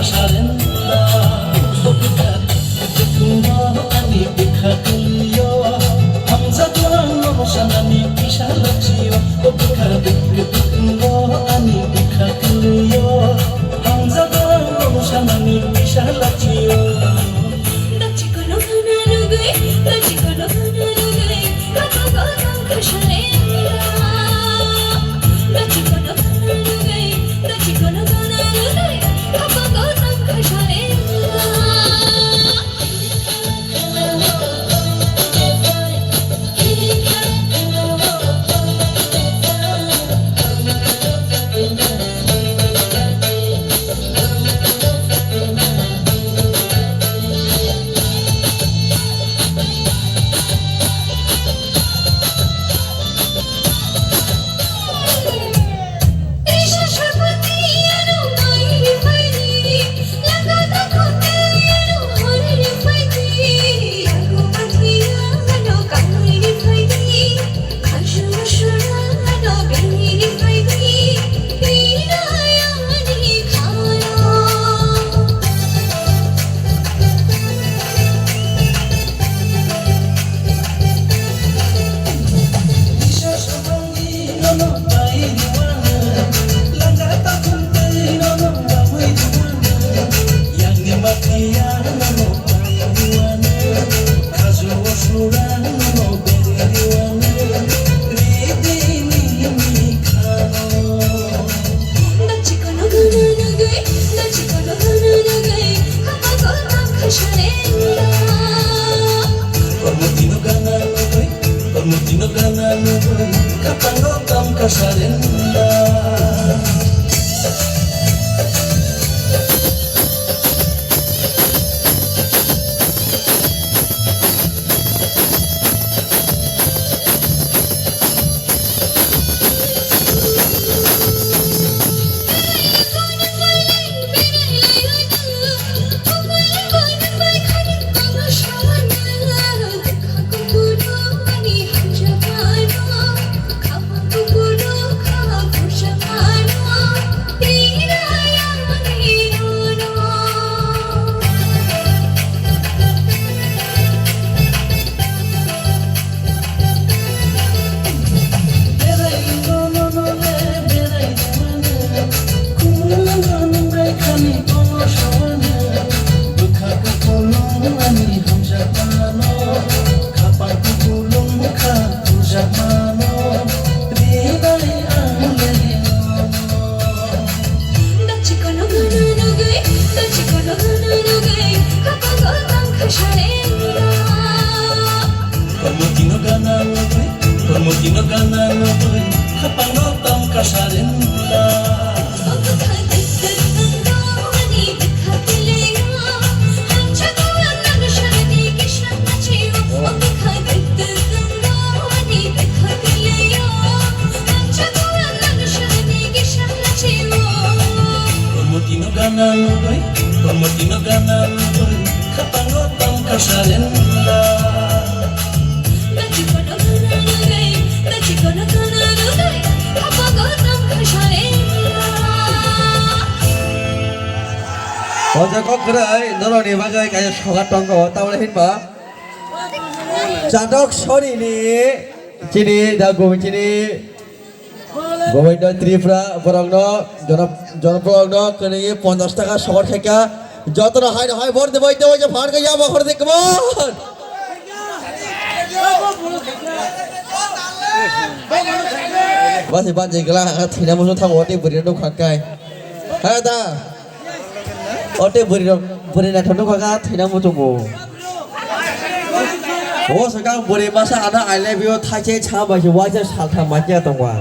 kasarenda Opikat Kumo ani bikhakuliyo Hamza tuang no sanani kisalachiyo Opikat Kumo ani bikhakuliyo Hamza tuang no sanani kisalachiyo Dachikono hanarugai Kapagotam kasarenda Dachikono hanarugai Kapagotam kasarenda Kapangotam kasarenda Pemutino ganan kapangotam kasarenda Pemutino ganan kapangotam kasarenda Ojo kok gerai noloni bagai kayak sholat tonggo tahu hinba Candok sori ni cini dagu cini Govinda Tripura Borongno Jon Borongno kini 50 টাকা শহর থেকে যত না হয় ভর দেব ওই যে ফাড় গিয়া বখর দে কেমন বাসে বাজে গলা থিনা মসন থাকো অটে বরি দো খাকাই হ্যাঁ দা অটে বরি না থনো খাকা থিনা মসন গো ও সকাল বরি মাসা আনা আই লাভ ইউ থাইছে ছা বাসে ওয়াজে সালথা মাজিয়া দংবা